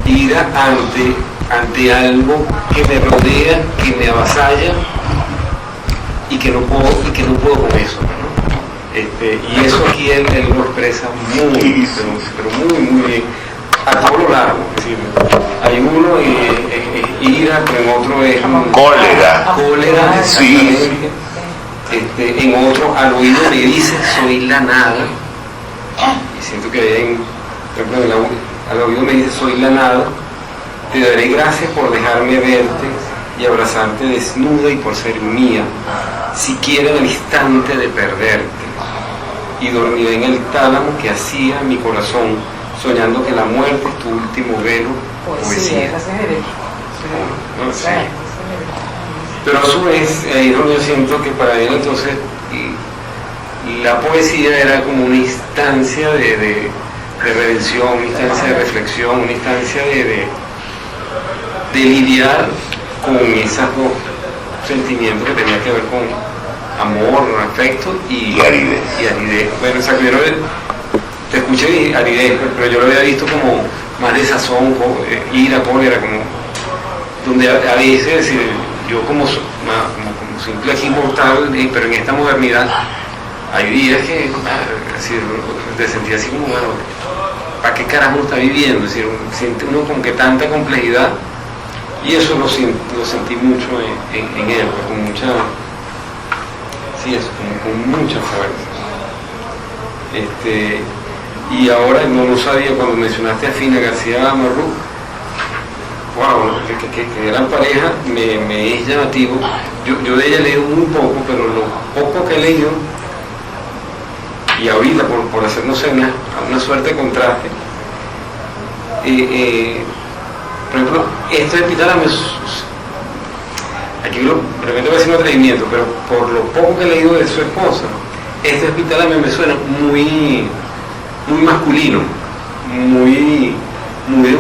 ira ante algo que me rodea, que me avasalla y que no puedo con eso, ¿no? Y eso aquí él lo expresa muy, pero muy bien, a todo lo largo. Es decir, hay uno es ira, pero en otro es cólera, Sí. En otro al oído le dice soy la nada, y siento que por ejemplo, al oído me dice soy la nada, te daré gracias por dejarme verte y abrazarte desnuda y por ser mía, siquiera en el instante de perderte, y dormida en el tálamo que hacía mi corazón, soñando que la muerte es tu último velo. Poesía, esa es No sé. Pero a su vez, ahí es donde yo siento que para él entonces la poesía era como una instancia de redención, una instancia de reflexión, una instancia de lidiar con esos dos sentimientos que tenían que ver con amor, afecto y aridez. Bueno, exacto, yo te escuché aridez, pero yo lo había visto como más de sazón, ira, cólera, como donde a veces, es decir, yo como simple aquí mortal, pero en esta modernidad hay días que te sentí así como, bueno, ¿para qué carajo está viviendo? Es decir, siente uno como que tanta complejidad, y eso lo sentí mucho en él, pues, con mucha, sí, eso, con mucha fuerza. Y ahora no sabía, cuando mencionaste a Fina García Marrú, wow, que eran pareja, me es llamativo. Yo de ella he leído muy poco, pero lo poco que he leído, y ahorita por hacer, no sé, una suerte de contraste, por ejemplo, esto de Epitálamo, aquí de repente voy a decir un atrevimiento, pero por lo poco que he leído de su esposa, esto de Epitálamo me suena muy masculino, muy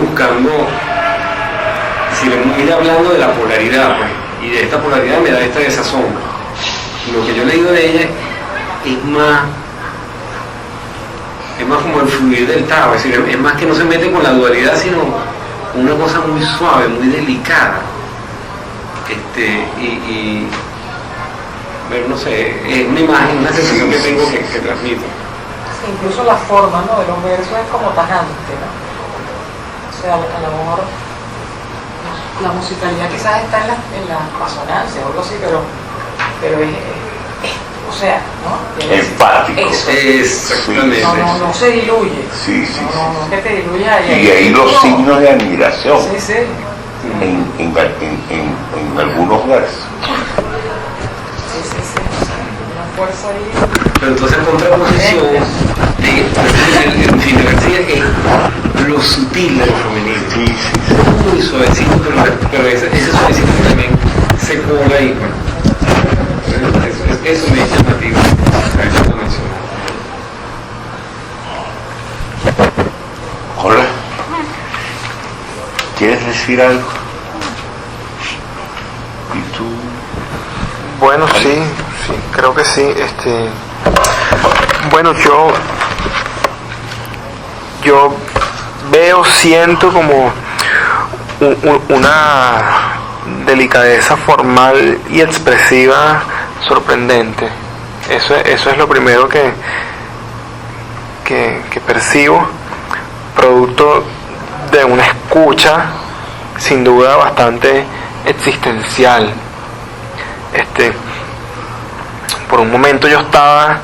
buscando, muy hablando de la polaridad, pues, y de esta polaridad me da esta desazón. Lo que yo he leído de ella es más como el fluir del Tao, es decir, es más que no se mete con la dualidad, sino una cosa muy suave, muy delicada. Pero no sé, es una imagen, una sensación que tengo que transmito. Sí, incluso la forma, ¿no?, de los versos es como tajante, ¿no? O sea, a lo mejor la musicalidad quizás está en la consonancia o algo así, pero es o sea, ¿no? Enfático. Eso. Exactamente. No se diluye. Sí. No es que te diluya. Y ahí los signos de admiración. Sí. En algunos versos. Sí. Una fuerza ahí. Pero entonces, en contraposición, en Fina García es lo sutil de lo femenino. Sí. Muy suavecito, pero ese suavecito también se cola ahí. Eso me es llamativo. Eso lo menciono. Hola. ¿Quieres decir algo? ¿Y tú? Bueno, sí, creo que sí. Bueno, yo veo, siento como una delicadeza formal y expresiva sorprendente. Eso es lo primero que percibo, producto de una escucha sin duda bastante existencial. Por un momento yo estaba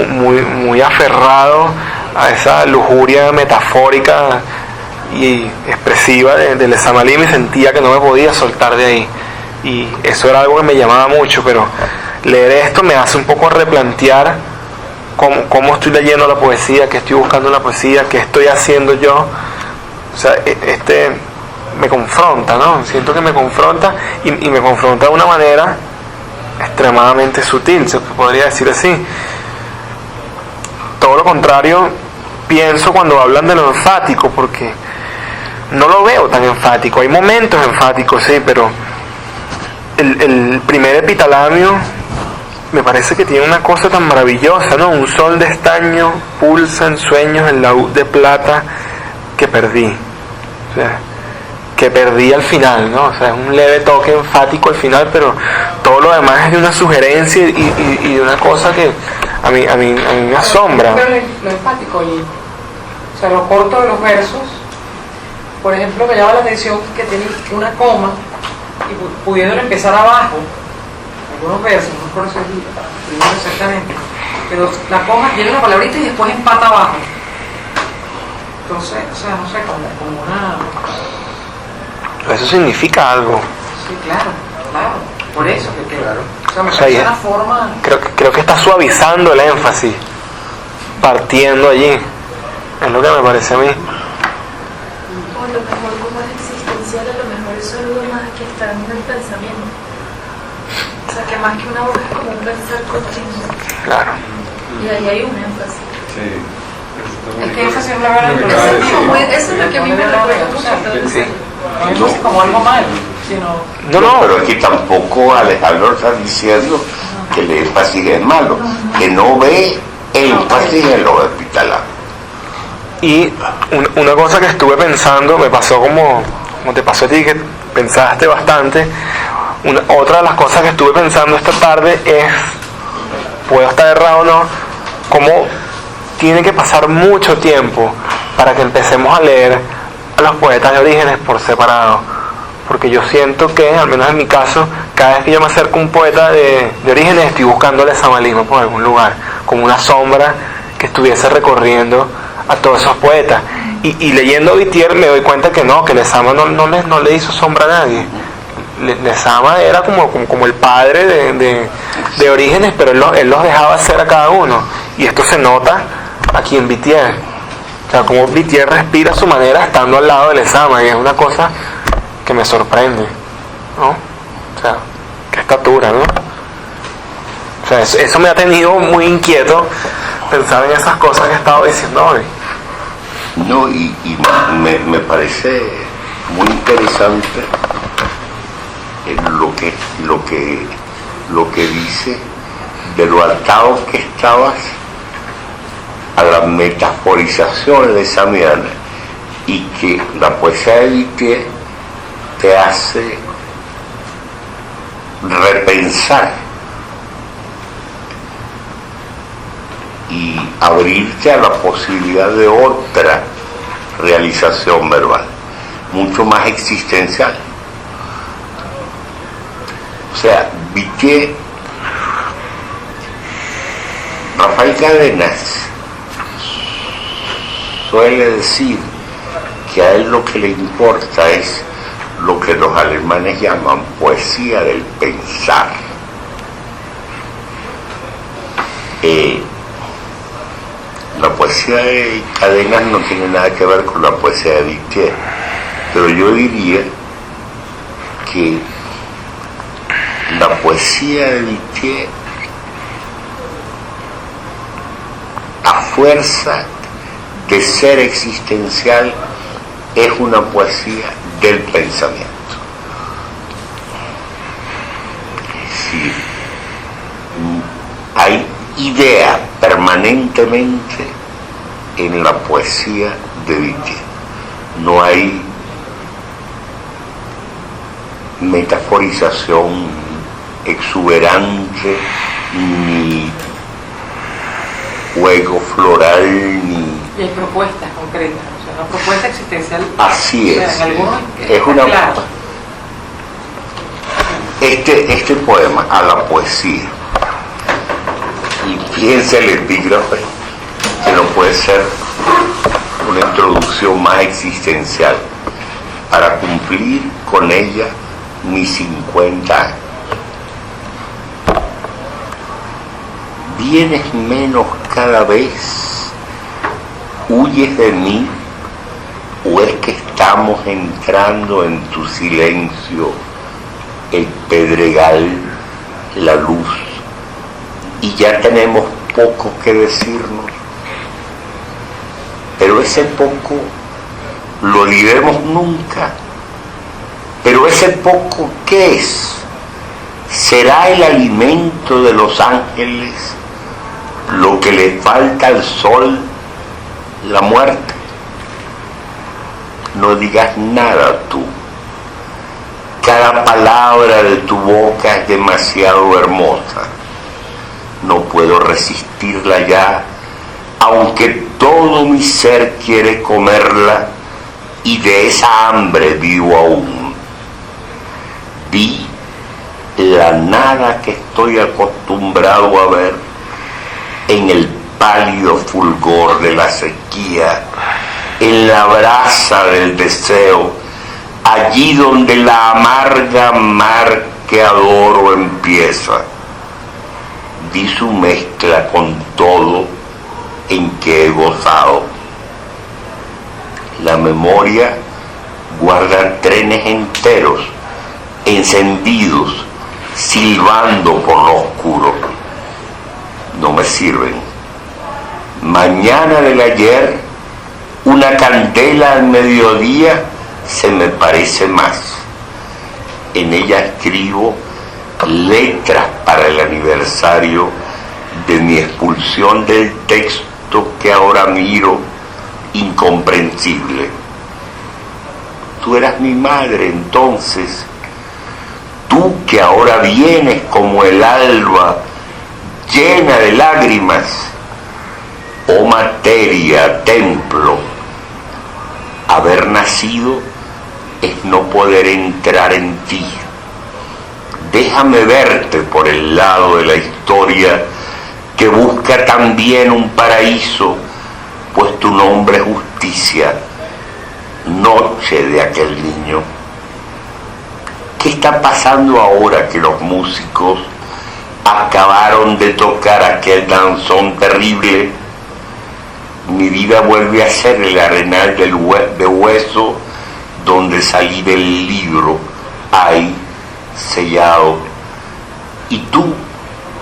muy aferrado a esa lujuria metafórica y expresiva del Esamalim, y sentía que no me podía soltar de ahí, y eso era algo que me llamaba mucho. Pero leer esto me hace un poco replantear cómo estoy leyendo la poesía, qué estoy buscando en la poesía, qué estoy haciendo yo. O sea, me confronta, ¿no? Siento que me confronta, y me confronta de una manera extremadamente sutil, se podría decir así. Todo lo contrario pienso cuando hablan de lo enfático, porque no lo veo tan enfático. Hay momentos enfáticos, sí, pero el primer epitalamio me parece que tiene una cosa tan maravillosa, ¿no? Un sol de estaño pulsa en sueños el laúd de plata que perdí. O sea, que perdí al final, ¿no? O sea, es un leve toque enfático al final, pero todo lo demás es de una sugerencia y de una cosa que a mí me asombra. Pero lo enfático y, o sea, lo corto de los versos, por ejemplo, me llama la atención que tiene una coma y pudiendo empezar abajo, algunos versos, no por eso es exactamente, pero la coma tiene una palabrita y después empata abajo. Entonces, o sea, no sé, como una... Eso significa algo. Sí, claro, por eso, que claro. O sea, me O sea, parece ya- una forma... Creo que está suavizando el énfasis, partiendo allí. Es lo que me parece a mí. O a lo mejor como es existencial, a lo mejor eso es algo más que está en el pensamiento. O sea, que más que una voz es como un pensar continuo. Claro. Y ahí hay un énfasis. Es que énfasis es la verdad, pero Eso es no como- eso es lo que a mí me recuerda mucho a todo eso. Sí. no énfasis como algo malo, sino... No, Pero es que tampoco Alejandro está diciendo que el énfasis es malo, que no ve énfasis en los hospitalares. Y una cosa que estuve pensando, me pasó como te pasó a ti, que pensaste bastante. Otra de las cosas que estuve pensando esta tarde es, puedo estar errado o no, cómo tiene que pasar mucho tiempo para que empecemos a leer a los poetas de Orígenes por separado. Porque yo siento que, al menos en mi caso, cada vez que yo me acerco a un poeta de Orígenes, estoy buscando el Lezama por algún lugar, como una sombra que estuviese recorriendo a todos esos poetas. Y leyendo Vitier me doy cuenta que no, que Lezama no le hizo sombra a nadie. Lezama era como el padre de Orígenes, pero él los dejaba hacer a cada uno. Y esto se nota aquí en Vitier. O sea, como Vitier respira a su manera estando al lado de Lezama, y es una cosa que me sorprende, ¿no? O sea, qué estatura, ¿no? O sea, eso me ha tenido muy inquieto pensar en esas cosas que he estado diciendo hoy. No, y me parece muy interesante lo que dice de lo atado que estabas a las metaforizaciones de Samiana, y que la poesía de Vitier te hace repensar y abrirte a la posibilidad de otra realización verbal, mucho más existencial. O sea, Vitier, Rafael Cadenas suele decir que a él lo que le importa es lo que los alemanes llaman poesía del pensar. La poesía de Cadenas no tiene nada que ver con la poesía de Vitier, pero yo diría que la poesía de Vitier, a fuerza de ser existencial, es una poesía del pensamiento. Es decir, hay idea permanentemente en la poesía de Vitier. No hay metaforización exuberante, ni juego floral, ni... Y hay propuestas concretas, o sea, una propuesta existencial. Así O sea, es. en algunos Es una... claro. Este poema, a la poesía, y fíjense el epígrafe, que no puede ser una introducción más existencial, para cumplir con ella mis 50 años. Vienes menos cada vez, huyes de mí, o es que estamos entrando en tu silencio, el pedregal, la luz, y ya tenemos poco que decirnos, pero ese poco lo diremos nunca. Pero ese poco, ¿qué es? ¿Será el alimento de los ángeles lo que le falta al sol, la muerte? No digas nada tú. Cada palabra de tu boca es demasiado hermosa. No puedo resistirla ya, aunque todo mi ser quiere comerla, y de esa hambre vivo aún. Vi la nada que estoy acostumbrado a ver en el pálido fulgor de la sequía, en la brasa del deseo, allí donde la amarga mar que adoro empieza. vi su mezcla con todo en que he gozado. La memoria guarda trenes enteros, encendidos, silbando por lo oscuro. No me sirven. Mañana del ayer, una candela al mediodía se me parece más. En ella escribo letras para el aniversario de mi expulsión del texto que ahora miro incomprensible. Tú eras mi madre entonces, tú que ahora vienes como el alba llena de lágrimas, oh materia, templo. Haber nacido es no poder entrar en ti. Déjame verte por el lado de la historia que busca también un paraíso, pues tu nombre es justicia, noche de aquel niño. ¿Qué está pasando ahora que los músicos acabaron de tocar aquel danzón terrible? Mi vida vuelve a ser el arenal de hueso donde salí del libro, ahí sellado. Y tú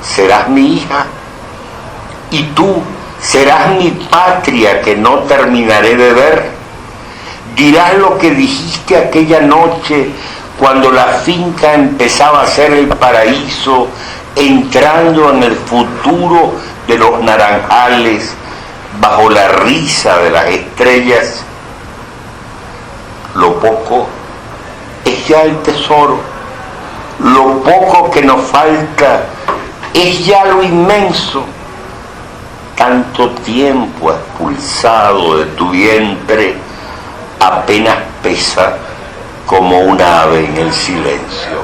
serás mi hija, y tú serás mi patria que no terminaré de ver. Dirás lo que dijiste aquella noche cuando la finca empezaba a ser el paraíso, entrando en el futuro de los naranjales bajo la risa de las estrellas. Lo poco es ya el tesoro, lo poco que nos falta es ya lo inmenso. Tanto tiempo expulsado de tu vientre apenas pesa como un ave en el silencio.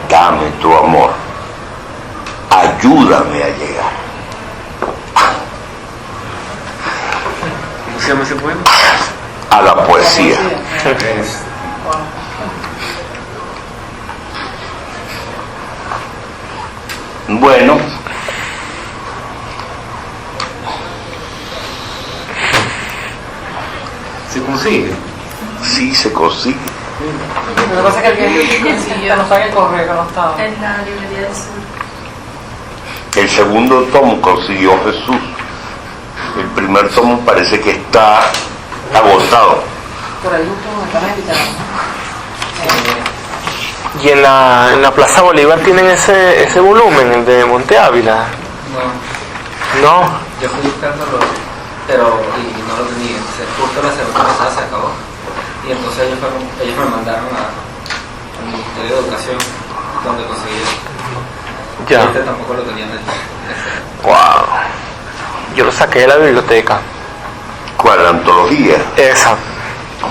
Dame tu amor, ayúdame a llegar. ¿Cómo se llama ese poema? A la poesía. Bueno, ¿Se consigue? sí se consigue. Lo que pasa es que no está en el correo, no estaba. En la librería del sur. El segundo tomo consiguió Jesús. El primer tomo parece que está agotado. Por ahí justo están invitados. Y en la Plaza Bolívar tienen ese volumen, el de Monte Ávila. No, No, yo fui buscándolo, pero y no lo tenía. Justo la semana pasada se acabó. Y entonces ellos me mandaron al Ministerio de Educación, donde conseguí eso. ya. Y este tampoco lo tenían de Wow. Yo lo saqué de la biblioteca. ¿Cuál? La antología. Esa.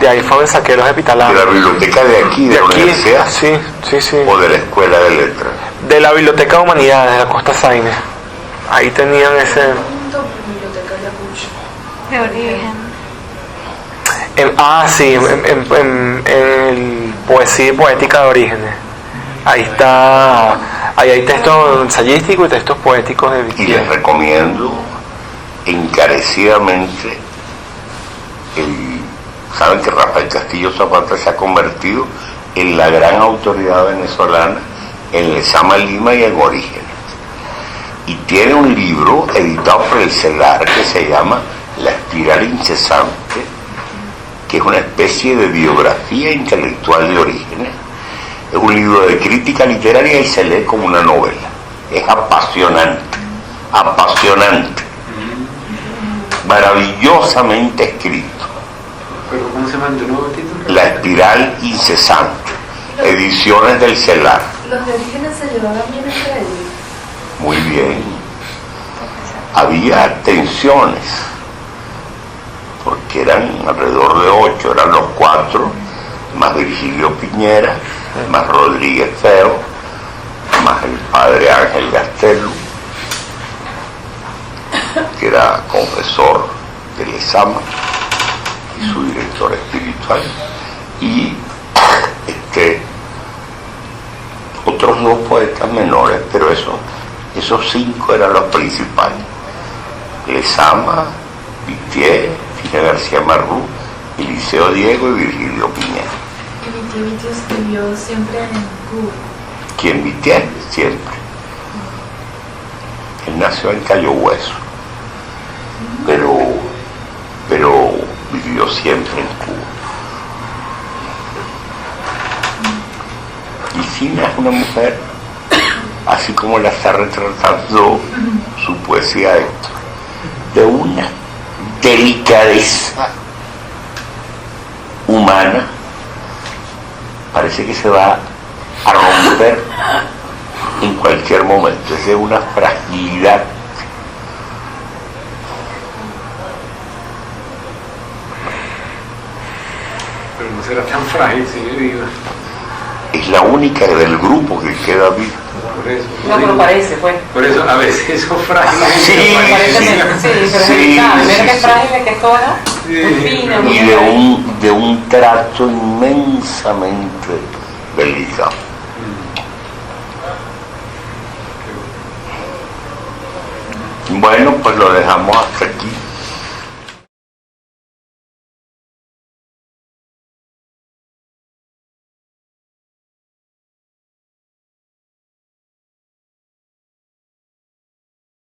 De ahí fue donde saqué los De epitalames. la biblioteca de aquí, de la universidad. Sí, sí, sí. O de la escuela de letras. De la Biblioteca de Humanidades de la Costa Saine. Ahí tenían ese. Biblioteca Ayacucho. De origen. Sí, en el Poesía y Poética de Orígenes. Ahí está. Ahí hay textos ensayísticos y textos poéticos de Y les Vitier. recomiendo encarecidamente saben que Rafael Castillo Zapata se ha convertido en la gran autoridad venezolana en Lezama Lima y en Orígenes. Y tiene un libro editado por el CELAR que se llama La Espiral Incesante, que es una especie de biografía intelectual de Orígenes. Es un libro de crítica literaria y se lee como una novela. Es apasionante, apasionante, maravillosamente escrito. ¿Pero cómo se llama el nuevo título? La Espiral Incesante, ediciones del CELAR. Los de Orígenes se llevaban bien entre ellos. Muy bien. Había tensiones, porque eran alrededor de 8, eran los 4, más Virgilio Piñera, más Rodríguez Feo, más el padre Ángel Gastelum, que era confesor de Lezama y su director espiritual, y otros 2 poetas menores, pero eso Esos 5 eran los principales: Lezama, Vitier, Fina García Marrú, Eliseo Diego y Virgilio Piñera. Y Vitier vivió siempre en Cuba. ¿Quién? Vitier, siempre. Él nació en Cayo Hueso, pero vivió siempre en Cuba. Y Fina es una mujer, así como la está retratando su poesía, de una delicadeza humana. Parece que se va a romper en cualquier momento. Es de una fragilidad. Pero no será tan frágil, señor Iván. Es la única del grupo que queda viva. Por eso. No, pero parece, pues. Por eso a veces son frágiles. Sí, Parece sí, pero sí, es sí, delicada. Mira sí, que sí. frágil es que es toda, Sí. muy fina, muy Y de un trato inmensamente delicado. Bueno, pues lo dejamos hasta aquí.